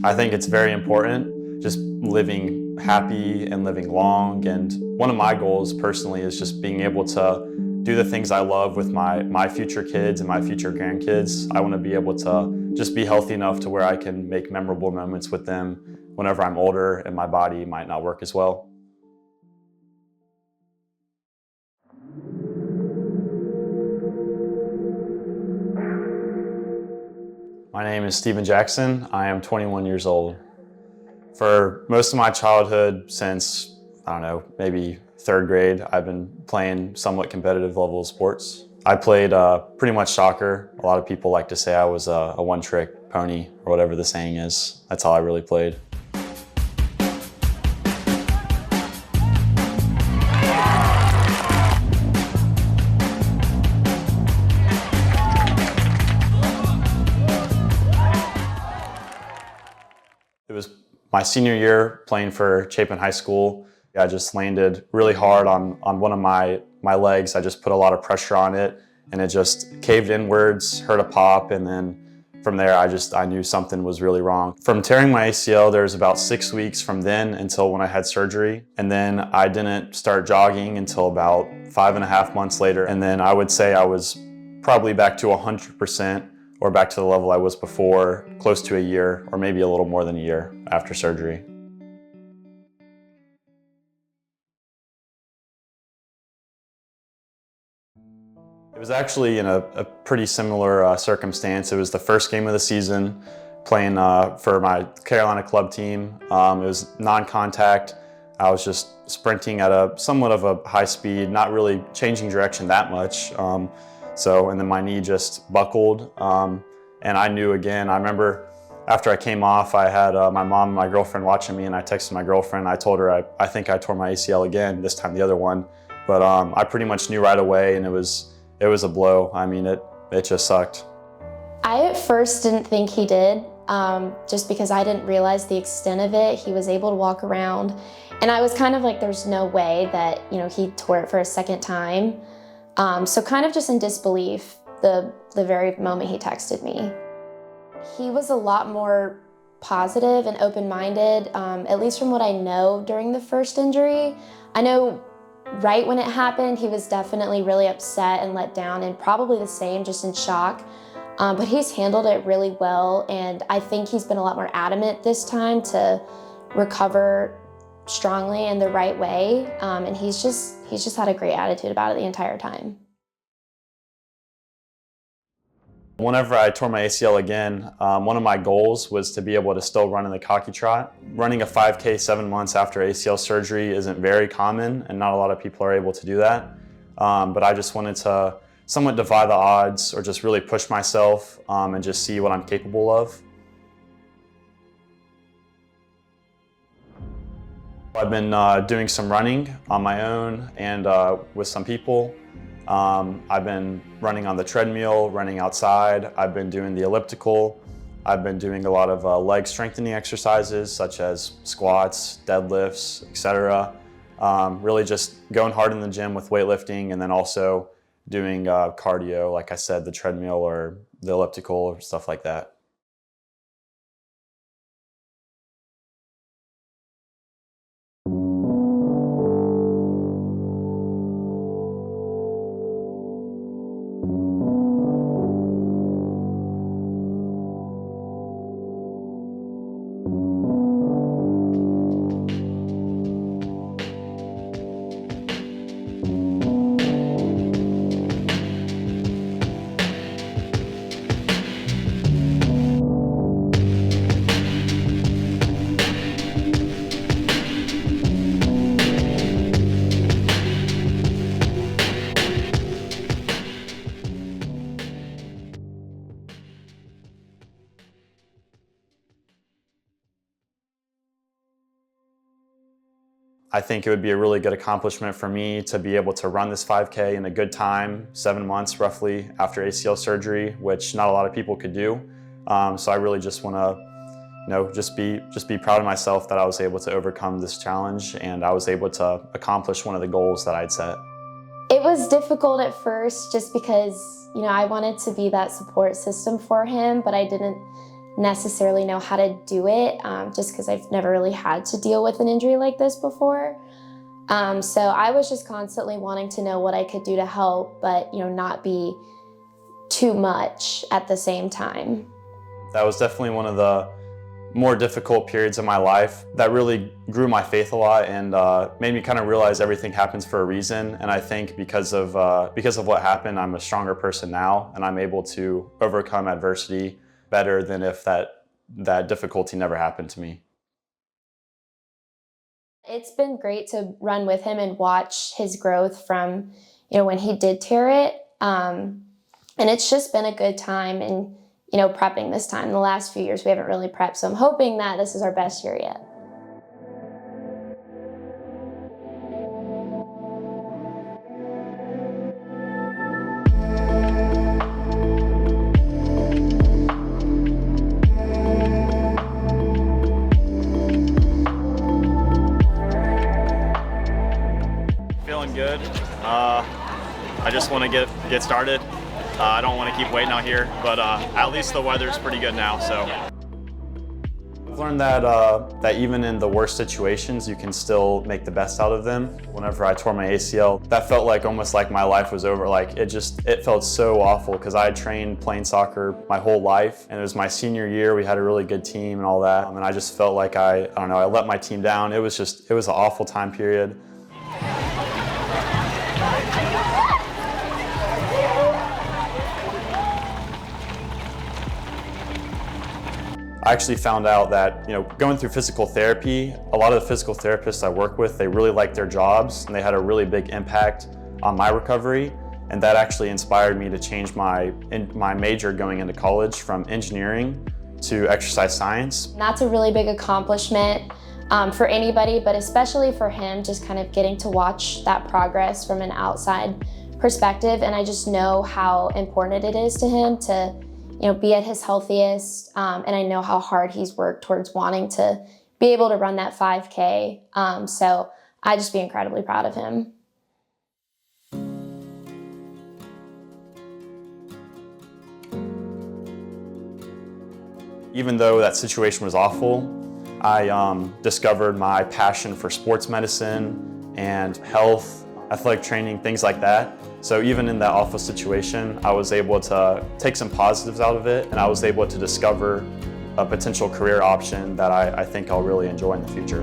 I think it's very important, just living happy and living long. And one of my goals personally is just being able to do the things I love with my future kids and my future grandkids. I want to be able to just be healthy enough to where I can make memorable moments with them whenever I'm older and my body might not work as well. My name is Steven Jackson. I am 21 years old. For most of my childhood, since, I don't know, maybe third grade, I've been playing somewhat competitive level sports. I played pretty much soccer. A lot of people like to say I was a one-trick pony, or whatever the saying is. That's all I really played. It was my senior year playing for Chapin High School. I just landed really hard on one of my legs. I just put a lot of pressure on it and it just caved inwards, heard a pop, and then from there I knew something was really wrong. From tearing my ACL, there was about 6 weeks from then until when I had surgery. And then I didn't start jogging until about 5.5 months later. And then I would say I was probably back to 100%. Or back to the level I was before, close to a year, or maybe a little more than a year after surgery. It was actually in a pretty similar circumstance. It was the first game of the season, playing for my Carolina club team. It was non-contact. I was just sprinting at somewhat of a high speed, not really changing direction that much. And then my knee just buckled, and I knew again. I remember after I came off, I had my mom and my girlfriend watching me, and I texted my girlfriend. I told her I think I tore my ACL again, this time the other one. But I pretty much knew right away, and it was a blow. I mean, it just sucked. I at first didn't think he did, just because I didn't realize the extent of it. He was able to walk around, and I was kind of like, there's no way that he tore it for a second time. So kind of just in disbelief the very moment he texted me. He was a lot more positive and open-minded, at least from what I know during the first injury. I know right when it happened, he was definitely really upset and let down, and probably the same, just in shock. But he's handled it really well, and I think he's been a lot more adamant this time to recover strongly in the right way, and he's just had a great attitude about it the entire time. Whenever I tore my ACL again, one of my goals was to be able to still run in the cocky trot. Running a 5K 7 months after ACL surgery isn't very common, and not a lot of people are able to do that. But I just wanted to somewhat defy the odds, or just really push myself and just see what I'm capable of. I've been doing some running on my own and with some people. I've been running on the treadmill, running outside. I've been doing the elliptical. I've been doing a lot of leg strengthening exercises such as squats, deadlifts, etc. Really just going hard in the gym with weightlifting, and then also doing cardio, like I said, the treadmill or the elliptical or stuff like that. I think it would be a really good accomplishment for me to be able to run this 5K in a good time, 7 months roughly after ACL surgery, which not a lot of people could do. So I really just want to, just be proud of myself that I was able to overcome this challenge, and I was able to accomplish one of the goals that I'd set. It was difficult at first, just because I wanted to be that support system for him, but I didn't necessarily know how to do it, just because I've never really had to deal with an injury like this before. So I was just constantly wanting to know what I could do to help, but not be too much at the same time. That was definitely one of the more difficult periods of my life that really grew my faith a lot and made me kind of realize everything happens for a reason. And I think because of what happened, I'm a stronger person now, and I'm able to overcome adversity better than if that difficulty never happened to me. It's been great to run with him and watch his growth from when he did tear it. And it's just been a good time. And prepping this time. The last few years we haven't really prepped, so I'm hoping that this is our best year yet. Feeling good. I just want to get started. I don't want to keep waiting out here, but at least the weather's pretty good now. So I've learned that even in the worst situations, you can still make the best out of them. Whenever I tore my ACL, that felt like almost like my life was over. Like it felt so awful because I had trained playing soccer my whole life, and it was my senior year. We had a really good team and all that, and I just felt like I don't know, I let my team down. It was an awful time period. I actually found out that, going through physical therapy, a lot of the physical therapists I work with, they really like their jobs, and they had a really big impact on my recovery. And that actually inspired me to change my major going into college from engineering to exercise science. That's a really big accomplishment for anybody, but especially for him, just kind of getting to watch that progress from an outside perspective. And I just know how important it is to him to be at his healthiest, and I know how hard he's worked towards wanting to be able to run that 5K. So I just be incredibly proud of him. Even though that situation was awful, I discovered my passion for sports medicine and health, athletic training, things like that. So even in that awful situation, I was able to take some positives out of it, and I was able to discover a potential career option that I think I'll really enjoy in the future.